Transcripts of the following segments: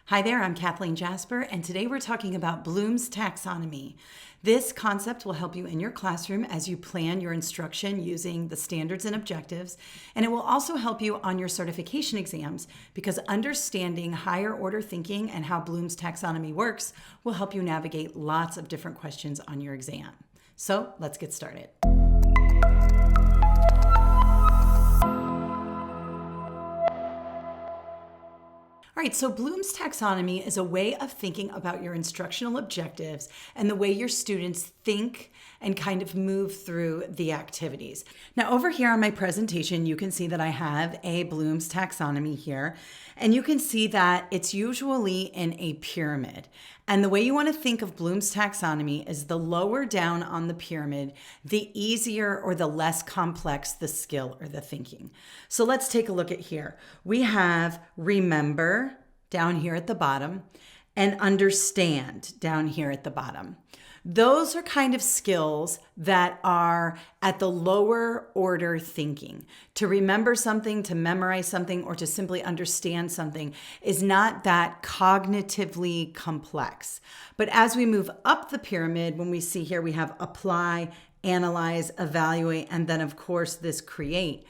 Hi there, I'm Kathleen Jasper, and today we're talking about Bloom's Taxonomy. This concept will help you in your classroom as you plan your instruction using the standards and objectives, and it will also help you on your certification exams because understanding higher order thinking and how Bloom's Taxonomy works will help you navigate lots of different questions on your exam. So let's get started. All right, so Bloom's Taxonomy is a way of thinking about your instructional objectives and the way your students think and kind of move through the activities. Now, over here on my presentation, you can see that I have a Bloom's Taxonomy here, and you can see that it's usually in a pyramid. And the way you want to think of Bloom's Taxonomy is the lower down on the pyramid, the easier or the less complex the skill or the thinking. So let's take a look at here. We have remember down here at the bottom and understand down here at the bottom. Those are kind of skills that are at the lower order thinking. To remember something, to memorize something, or to simply understand something is not that cognitively complex. But as we move up the pyramid, when we see here, we have apply, analyze, evaluate, and then of course this create.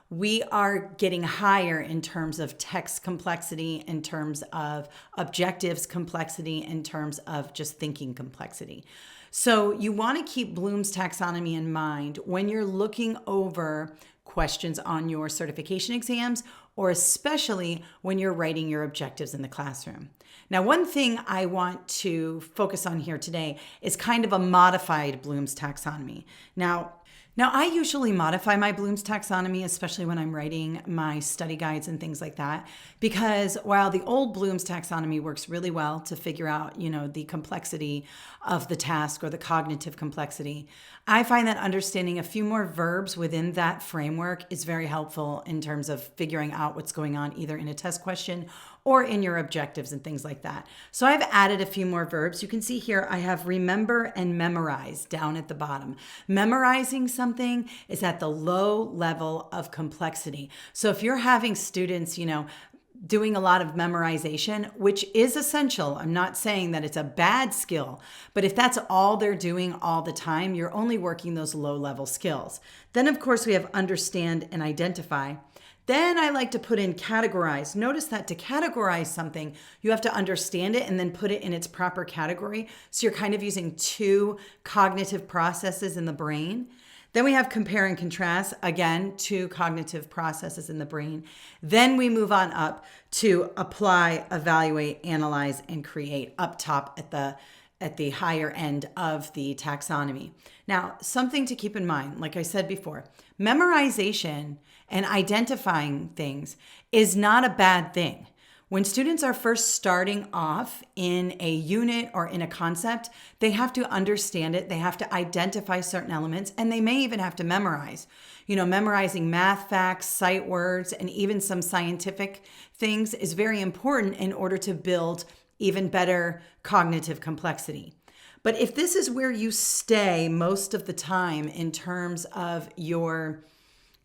We are getting higher in terms of text complexity, in terms of objectives complexity, in terms of just thinking complexity. So you want to keep Bloom's Taxonomy in mind when you're looking over questions on your certification exams, or especially when you're writing your objectives in the classroom. Now, one thing I want to focus on here today is kind of a modified Bloom's Taxonomy. Now, I usually modify my Bloom's Taxonomy, especially when I'm writing my study guides and things like that, because while the old Bloom's Taxonomy works really well to figure out, the complexity of the task or the cognitive complexity, I find that understanding a few more verbs within that framework is very helpful in terms of figuring out what's going on either in a test question or in your objectives and things like that. So I've added a few more verbs. You can see here I have remember and memorize down at the bottom. Memorizing something is at the low level of complexity. So if you're having students, doing a lot of memorization, which is essential. I'm not saying that it's a bad skill, but if that's all they're doing all the time, you're only working those low-level skills. Then, of course, we have understand and identify. Then I like to put in categorize. Notice that to categorize something, you have to understand it and then put it in its proper category. So you're kind of using two cognitive processes in the brain. Then we have compare and contrast, again, two cognitive processes in the brain. Then we move on up to apply, evaluate, analyze, and create up top at the higher end of the taxonomy. Now, something to keep in mind, like I said before, memorization and identifying things is not a bad thing. When students are first starting off in a unit or in a concept, they have to understand it, they have to identify certain elements, and they may even have to memorize. Memorizing math facts, sight words, and even some scientific things is very important in order to build even better cognitive complexity. But if this is where you stay most of the time in terms of your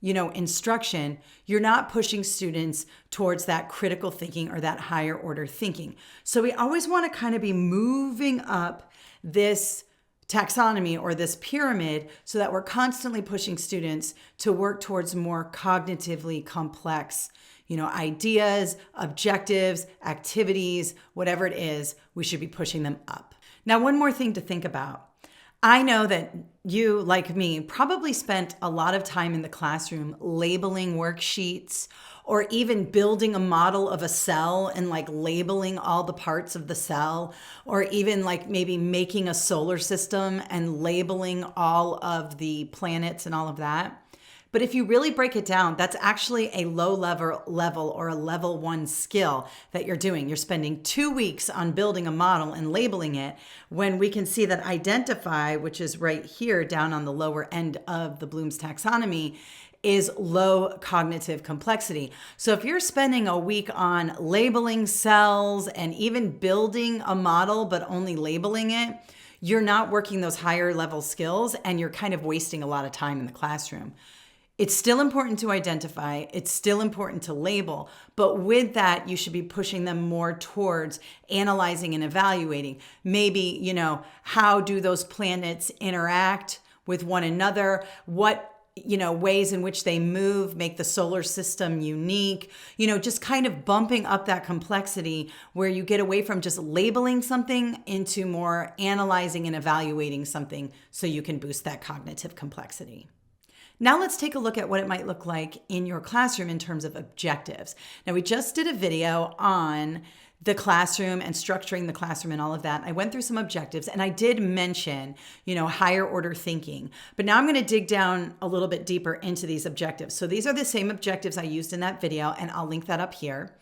instruction, you're not pushing students towards that critical thinking or that higher order thinking. So we always want to kind of be moving up this taxonomy or this pyramid so that we're constantly pushing students to work towards more cognitively complex, ideas, objectives, activities, whatever it is, we should be pushing them up. Now, one more thing to think about. I know that you, like me, probably spent a lot of time in the classroom labeling worksheets or even building a model of a cell and labeling all the parts of the cell, or even maybe making a solar system and labeling all of the planets and all of that. But if you really break it down, that's actually a low level or a level 1 skill that you're doing. You're spending 2 weeks on building a model and labeling it, when we can see that identify, which is right here down on the lower end of the Bloom's Taxonomy, is low cognitive complexity. So if you're spending a week on labeling cells and even building a model, but only labeling it, you're not working those higher level skills and you're kind of wasting a lot of time in the classroom. It's still important to identify. It's still important to label. But with that, you should be pushing them more towards analyzing and evaluating. Maybe, how do those planets interact with one another? What ways in which they move make the solar system unique, just kind of bumping up that complexity where you get away from just labeling something into more analyzing and evaluating something so you can boost that cognitive complexity. Now let's take a look at what it might look like in your classroom in terms of objectives. Now we just did a video on the classroom and structuring the classroom and all of that. I went through some objectives and I did mention, higher order thinking. But now I'm going to dig down a little bit deeper into these objectives. So these are the same objectives I used in that video, and I'll link that up here.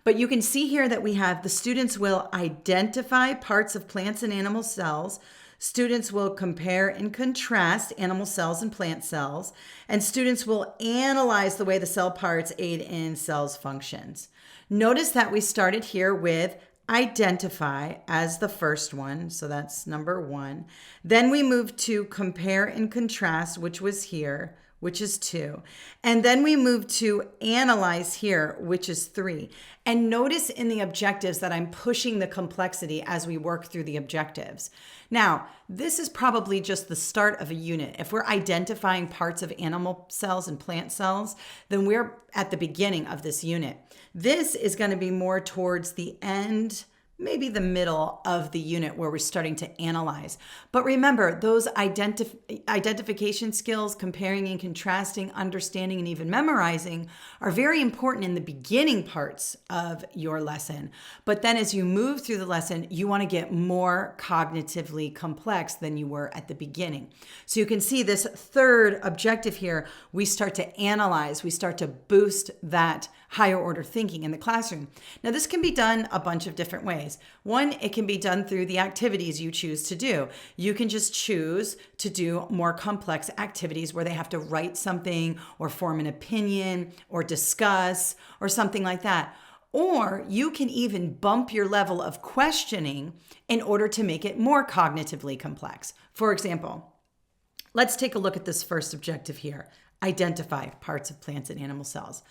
But you can see here that we have the students will identify parts of plants and animal cells. Students will compare and contrast animal cells and plant cells, and students will analyze the way the cell parts aid in cells' functions. Notice that we started here with identify as the first one, so that's number 1. Then we moved to compare and contrast, which was here, which is 2. And then we moved to analyze here, which is 3. And notice in the objectives that I'm pushing the complexity as we work through the objectives. Now, this is probably just the start of a unit. If we're identifying parts of animal cells and plant cells, then we're at the beginning of this unit. This is going to be more towards the end, maybe the middle of the unit where we're starting to analyze. But remember, those identification skills, comparing and contrasting, understanding, and even memorizing are very important in the beginning parts of your lesson. But then as you move through the lesson, you want to get more cognitively complex than you were at the beginning. So you can see this third objective here, we start to analyze, we start to boost that higher order thinking in the classroom. Now, this can be done a bunch of different ways. One, it can be done through the activities you choose to do. You can just choose to do more complex activities where they have to write something or form an opinion or discuss or something like that. Or you can even bump your level of questioning in order to make it more cognitively complex. For example, let's take a look at this first objective here. Identify parts of plants and animal cells.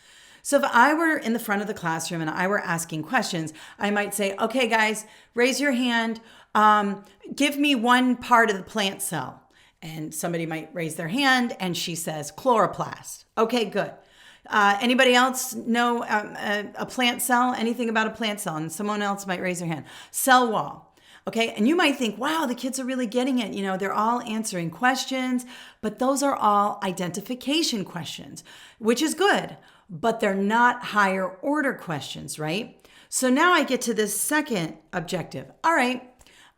So if I were in the front of the classroom and I were asking questions, I might say, okay, guys, raise your hand. Give me one part of the plant cell. And somebody might raise their hand and she says chloroplast. Okay, good. Anybody else know a plant cell? Anything about a plant cell? And someone else might raise their hand. Cell wall. Okay, and you might think, wow, the kids are really getting it. They're all answering questions, but those are all identification questions, which is good, but they're not higher order questions, right? So now I get to this second objective. All right,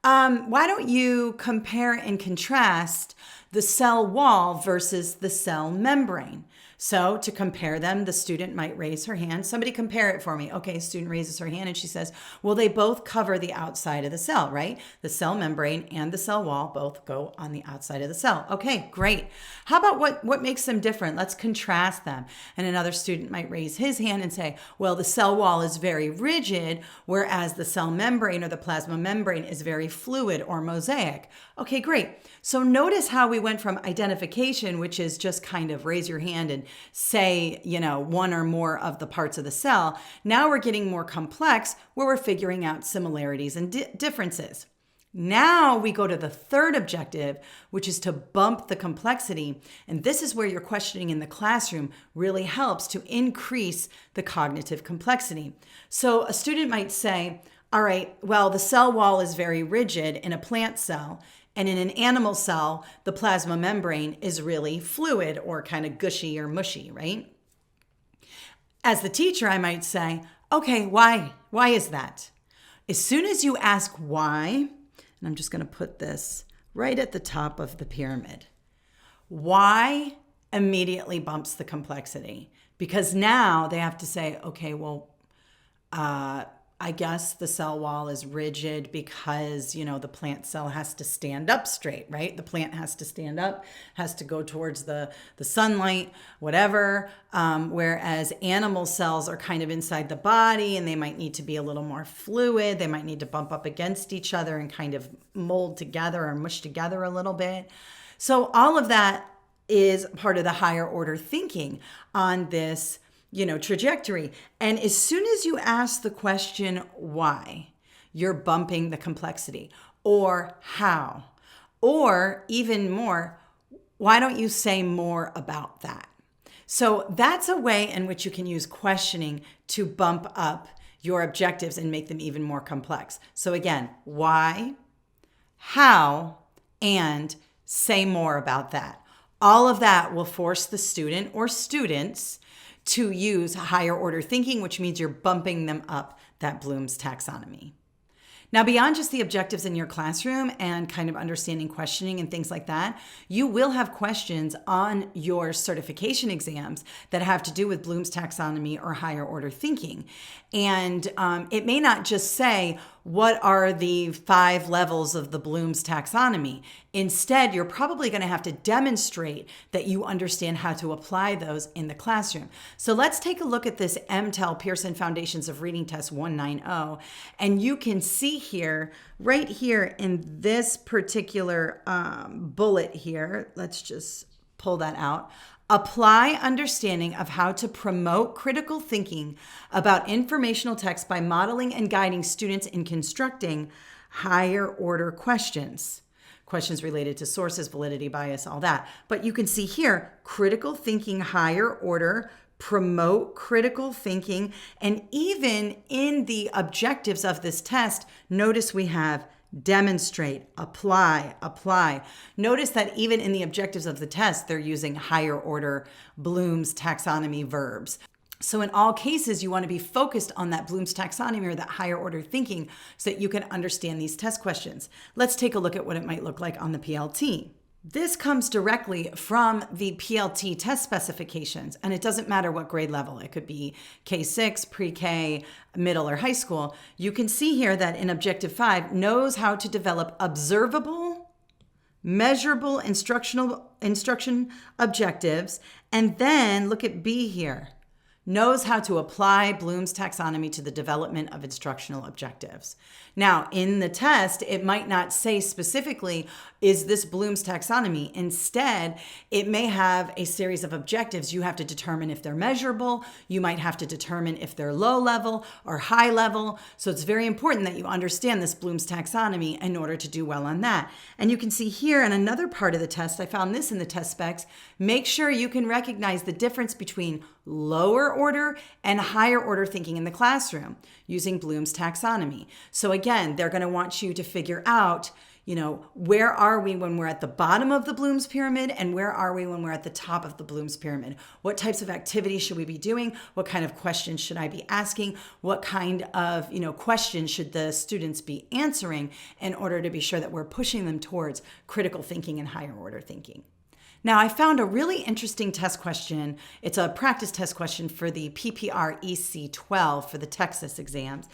why don't you compare and contrast the cell wall versus the cell membrane? So to compare them, the student might raise her hand. Somebody compare it for me. Okay, student raises her hand and she says, well, they both cover the outside of the cell, right? The cell membrane and the cell wall both go on the outside of the cell. Okay, great. How about what makes them different? Let's contrast them. And another student might raise his hand and say, well, the cell wall is very rigid, whereas the cell membrane or the plasma membrane is very fluid or mosaic. Okay, great. So notice how we went from identification, which is just kind of raise your hand and say, one or more of the parts of the cell. Now we're getting more complex where we're figuring out similarities and differences. Now we go to the third objective, which is to bump the complexity. And this is where your questioning in the classroom really helps to increase the cognitive complexity. So a student might say, all right, well, the cell wall is very rigid in a plant cell. And in an animal cell, the plasma membrane is really fluid or kind of gushy or mushy, right? As the teacher, I might say, okay, why? Why is that? As soon as you ask why, and I'm just going to put this right at the top of the pyramid, why immediately bumps the complexity? Because now they have to say, okay, well, I guess the cell wall is rigid because, the plant cell has to stand up straight, right? The plant has to stand up, has to go towards the sunlight, whatever. Whereas animal cells are kind of inside the body and they might need to be a little more fluid. They might need to bump up against each other and kind of mold together or mush together a little bit. So all of that is part of the higher order thinking on this, trajectory. And as soon as you ask the question, why, you're bumping the complexity, or how, or even more, why don't you say more about that? So that's a way in which you can use questioning to bump up your objectives and make them even more complex. So again, why, how, and say more about that. All of that will force the student or students to use higher order thinking, which means you're bumping them up that Bloom's taxonomy. Now, beyond just the objectives in your classroom and kind of understanding questioning and things like that, you will have questions on your certification exams that have to do with Bloom's taxonomy or higher order thinking. And it may not just say, what are the 5 levels of the Bloom's taxonomy? Instead, you're probably going to have to demonstrate that you understand how to apply those in the classroom. So let's take a look at this MTEL Pearson Foundations of Reading Test 190. And you can see here, right here in this particular bullet here, let's just pull that out. Apply understanding of how to promote critical thinking about informational text by modeling and guiding students in constructing higher order questions. Questions related to sources, validity, bias, all that. But you can see here, critical thinking, higher order, promote critical thinking, and even in the objectives of this test, notice we have demonstrate, apply. Notice that even in the objectives of the test, they're using higher order Bloom's taxonomy verbs. So in all cases, you want to be focused on that Bloom's taxonomy or that higher order thinking so that you can understand these test questions. Let's take a look at what it might look like on the PLT. This comes directly from the PLT test specifications, and it doesn't matter what grade level. It could be K-6, pre-K, middle, or high school. You can see here that in Objective 5, knows how to develop observable, measurable instruction objectives, and then look at B here. Knows how to apply Bloom's taxonomy to the development of instructional objectives. Now, in the test, it might not say specifically, is this Bloom's taxonomy? Instead, it may have a series of objectives. You have to determine if they're measurable. You might have to determine if they're low level or high level. So it's very important that you understand this Bloom's taxonomy in order to do well on that. And you can see here in another part of the test, I found this in the test specs, make sure you can recognize the difference between lower order and higher order thinking in the classroom using Bloom's taxonomy. So again, they're going to want you to figure out, where are we when we're at the bottom of the Bloom's pyramid and where are we when we're at the top of the Bloom's pyramid? What types of activities should we be doing? What kind of questions should I be asking? What kind of, questions should the students be answering in order to be sure that we're pushing them towards critical thinking and higher order thinking? Now, I found a really interesting test question. It's a practice test question for the PPR EC12 for the Texas exams.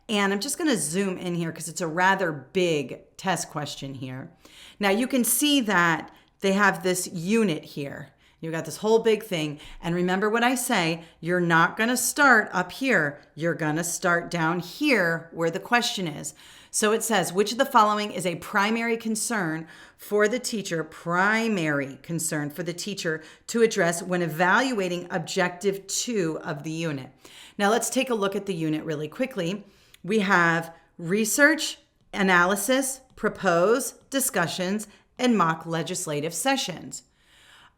And I'm just going to zoom in here because it's a rather big test question here. Now, you can see that they have this unit here. You've got this whole big thing. And remember what I say, you're not going to start up here. You're going to start down here where the question is. So it says, which of the following is a primary concern for the teacher to address when evaluating Objective 2 of the unit? Now let's take a look at the unit really quickly. We have research, analysis, propose, discussions, and mock legislative sessions.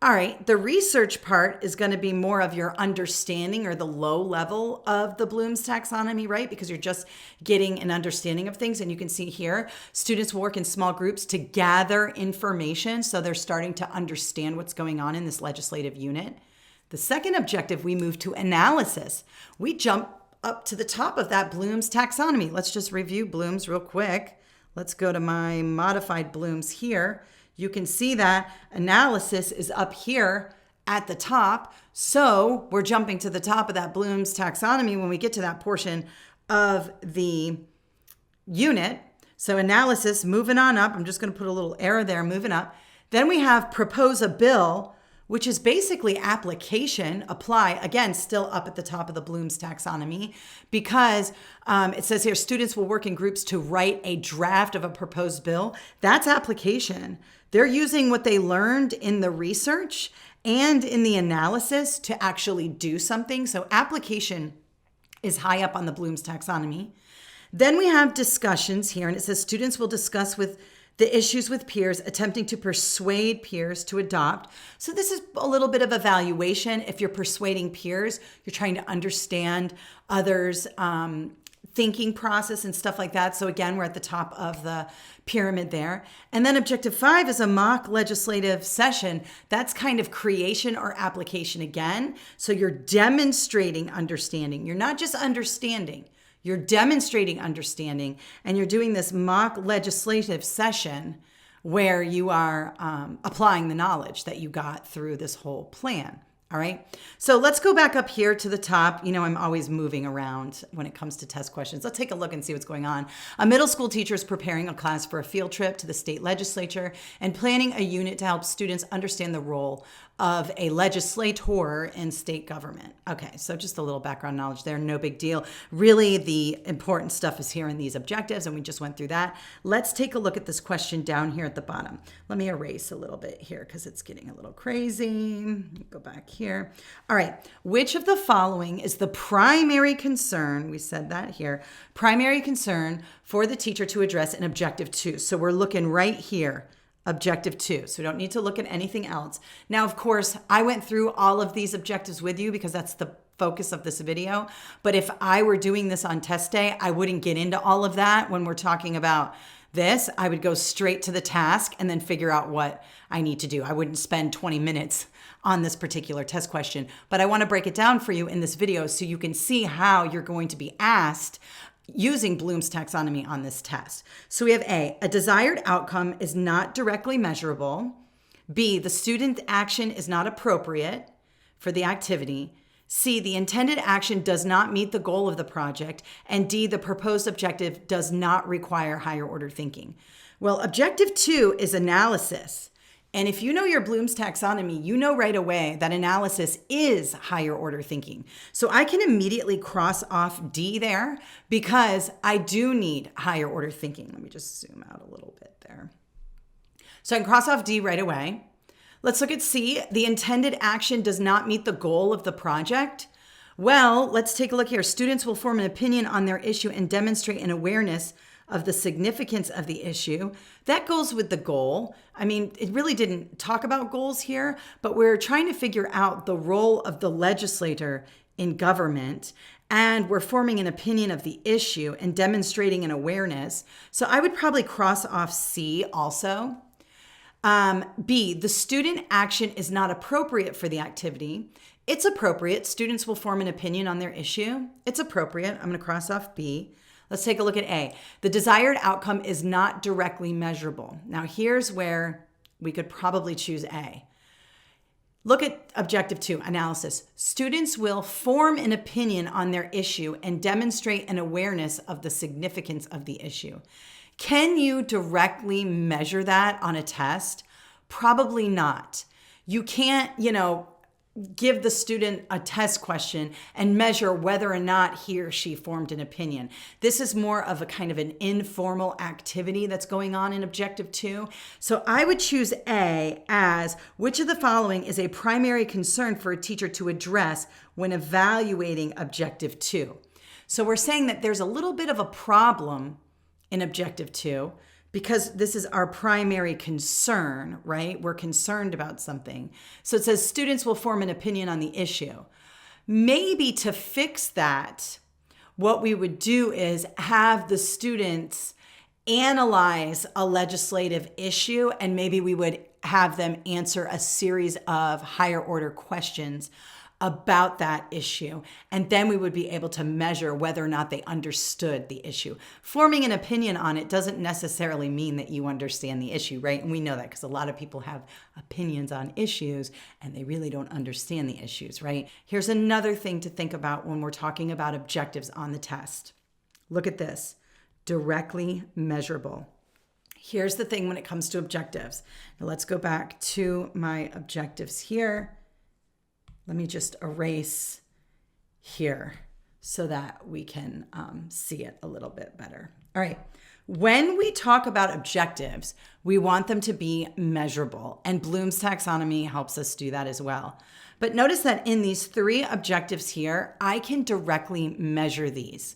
All right, the research part is going to be more of your understanding or the low level of the Bloom's taxonomy, right? Because you're just getting an understanding of things. And you can see here, students work in small groups to gather information. So they're starting to understand what's going on in this legislative unit. The second objective, we move to analysis. We jump up to the top of that Bloom's taxonomy. Let's just review Bloom's real quick. Let's go to my modified Bloom's here. You can see that analysis is up here at the top. So we're jumping to the top of that Bloom's taxonomy when we get to that portion of the unit. So analysis, moving on up. I'm just going to put a little arrow there, moving up. Then we have propose a bill, which is basically application, apply, again, still up at the top of the Bloom's taxonomy, because it says here, students will work in groups to write a draft of a proposed bill. That's application. They're using what they learned in the research and in the analysis to actually do something. So application is high up on the Bloom's taxonomy. Then we have discussions here, and it says students will discuss with the issues with peers, attempting to persuade peers to adopt. So this is a little bit of evaluation. If you're persuading peers, you're trying to understand others' thinking process and stuff like that. So again, we're at the top of the pyramid there. And then objective 5 is a mock legislative session. That's kind of creation or application again. So you're demonstrating understanding. You're not just understanding. You're demonstrating understanding, and you're doing this mock legislative session where you are applying the knowledge that you got through this whole plan. All right. So let's go back up here to the top. You know, I'm always moving around when it comes to test questions. Let's take a look and see what's going on. A middle school teacher is preparing a class for a field trip to the state legislature and planning a unit to help students understand the role of a legislator in state government. Okay, so just a little background knowledge there, no big deal. Really, the important stuff is here in these objectives, and we just went through that. Let's take a look at this question down here at the bottom. Let me erase a little bit here because it's getting a little crazy. Go back here. All right, which of the following is the primary concern, we said that here, primary concern for the teacher to address in objective 2? So we're looking right here. Objective 2. So we don't need to look at anything else. Now, of course, I went through all of these objectives with you because that's the focus of this video. But if I were doing this on test day, I wouldn't get into all of that when we're talking about this. I would go straight to the task and then figure out what I need to do. I wouldn't spend 20 minutes on this particular test question. But I want to break it down for you in this video so you can see how you're going to be asked using Bloom's taxonomy on this test. So we have A, desired outcome is not directly measurable. B, the student action is not appropriate for the activity. C, the intended action does not meet the goal of the project. And D, the proposed objective does not require higher order thinking. Well, objective 2 is analysis. And if you know your Bloom's taxonomy, you know right away that analysis is higher order thinking. So I can immediately cross off D there because I do need higher order thinking. Let me just zoom out a little bit there. So I can cross off D right away. Let's look at C. The intended action does not meet the goal of the project. Well, let's take a look here. Students will form an opinion on their issue and demonstrate an awareness of the significance of the issue. That goes with the goal. I mean, it really didn't talk about goals here, but we're trying to figure out the role of the legislator in government, and we're forming an opinion of the issue and demonstrating an awareness. So I would probably cross off C also. B, the student action is not appropriate for the activity. It's appropriate. Students will form an opinion on their issue. It's appropriate. I'm going to cross off B. Let's take a look at A. The desired outcome is not directly measurable. Now, here's where we could probably choose A. Look at objective 2, analysis. Students will form an opinion on their issue and demonstrate an awareness of the significance of the issue. Can you directly measure that on a test? Probably not. You can't, give the student a test question and measure whether or not he or she formed an opinion. This is more of a kind of an informal activity that's going on in objective 2. So I would choose A as which of the following is a primary concern for a teacher to address when evaluating objective 2. So we're saying that there's a little bit of a problem in objective 2 because this is our primary concern, right? We're concerned about something. So it says students will form an opinion on the issue. Maybe to fix that, what we would do is have the students analyze a legislative issue, and maybe we would have them answer a series of higher order questions about that issue. And then we would be able to measure whether or not they understood the issue. Forming an opinion on it doesn't necessarily mean that you understand the issue, right? And we know that because a lot of people have opinions on issues and they really don't understand the issues, right? Here's another thing to think about when we're talking about objectives on the test. Look at this, directly measurable. Here's the thing when it comes to objectives. Now let's go back to my objectives here. Let me just erase here so that we can see it a little bit better. All right. When we talk about objectives, we want them to be measurable, and Bloom's taxonomy helps us do that as well. But notice that in these 3 objectives here, I can directly measure these.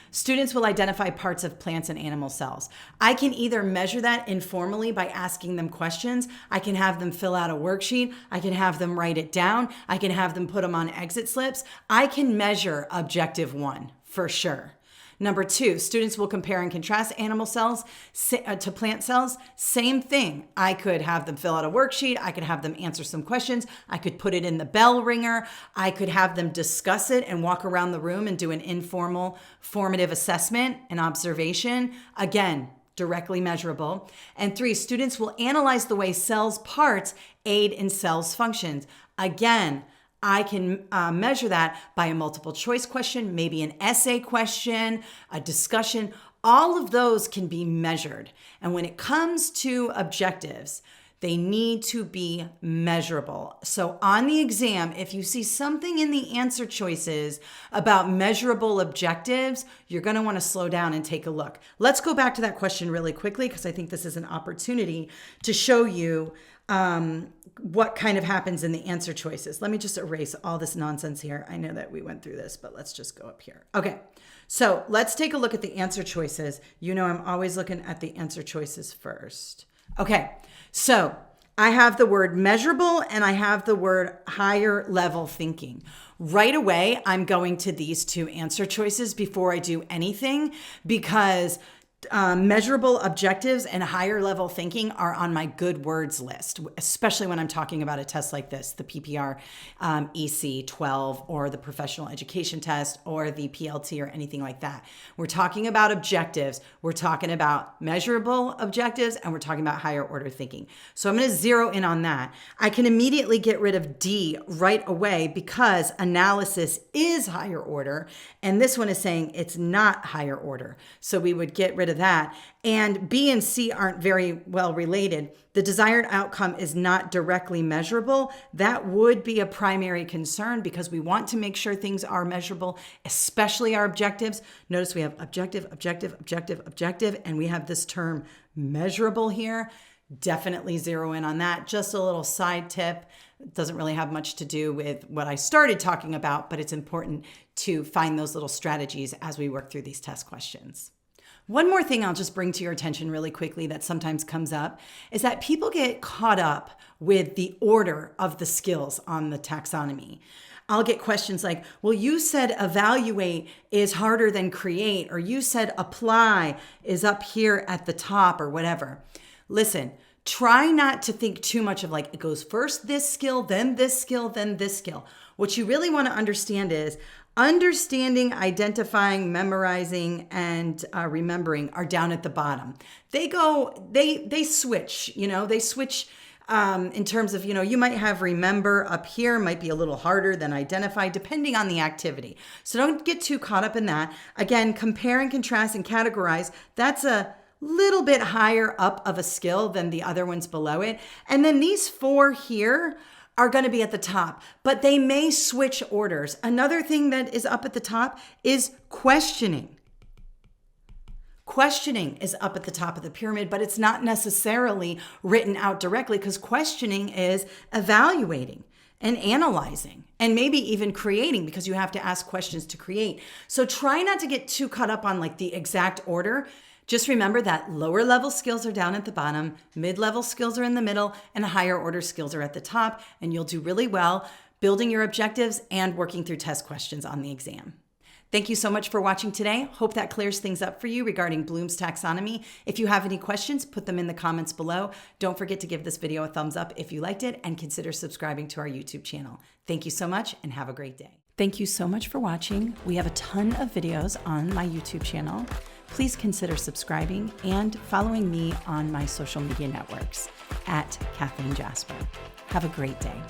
Students will identify parts of plants and animal cells. I can either measure that informally by asking them questions. I can have them fill out a worksheet. I can have them write it down. I can have them put them on exit slips. I can measure objective 1 for sure. Number 2, students will compare and contrast animal cells to plant cells. Same thing. I could have them fill out a worksheet. I could have them answer some questions. I could put it in the bell ringer. I could have them discuss it and walk around the room and do an informal formative assessment and observation. Again, directly measurable. And 3, students will analyze the way cells' parts aid in cells' functions. Again, I can measure that by a multiple choice question, maybe an essay question, a discussion. All of those can be measured. And when it comes to objectives, they need to be measurable. So on the exam, if you see something in the answer choices about measurable objectives, you're going to want to slow down and take a look. Let's go back to that question really quickly because I think this is an opportunity to show you what kind of happens in the answer choices. Let me just erase all this nonsense here. I know that we went through this, but let's just go up here. Okay, so let's take a look at the answer choices. You know I'm always looking at the answer choices first. Okay, so I have the word measurable and I have the word higher level thinking. Right away, I'm going to these 2 answer choices before I do anything because measurable objectives and higher level thinking are on my good words list, especially when I'm talking about a test like this, the PPR EC 12 or the professional education test or the PLT or anything like that. We're talking about objectives. We're talking about measurable objectives and we're talking about higher order thinking. So I'm going to zero in on that. I can immediately get rid of D right away because analysis is higher order and this one is saying it's not higher order. So we would get rid of that. And B and C aren't very well related. The desired outcome is not directly measurable. That would be a primary concern because we want to make sure things are measurable, especially our objectives. Notice we have objective, objective, objective, objective, and we have this term measurable here. Definitely zero in on that. Just a little side tip. It doesn't really have much to do with what I started talking about, but it's important to find those little strategies as we work through these test questions. One more thing I'll just bring to your attention really quickly that sometimes comes up is that people get caught up with the order of the skills on the taxonomy. I'll get questions like, well, you said evaluate is harder than create, or you said apply is up here at the top or whatever. Listen, try not to think too much of like, it goes first this skill, then this skill, then this skill. What you really want to understand is understanding, identifying, memorizing, and remembering are down at the bottom. They switch, they switch in terms of, you might have remember up here, might be a little harder than identify, depending on the activity. So don't get too caught up in that. Again, compare and contrast and categorize. That's a little bit higher up of a skill than the other ones below it. And then these 4 here are going to be at the top, but they may switch orders. Another thing that is up at the top is questioning. Questioning is up at the top of the pyramid, but it's not necessarily written out directly because questioning is evaluating and analyzing and maybe even creating because you have to ask questions to create. So try not to get too caught up on like the exact order. Just remember that lower level skills are down at the bottom, mid-level skills are in the middle, and higher order skills are at the top, and you'll do really well building your objectives and working through test questions on the exam. Thank you so much for watching today. Hope that clears things up for you regarding Bloom's taxonomy. If you have any questions, put them in the comments below. Don't forget to give this video a thumbs up if you liked it and consider subscribing to our YouTube channel. Thank you so much and have a great day. Thank you so much for watching. We have a ton of videos on my YouTube channel. Please consider subscribing and following me on my social media networks at Kathleen Jasper. Have a great day.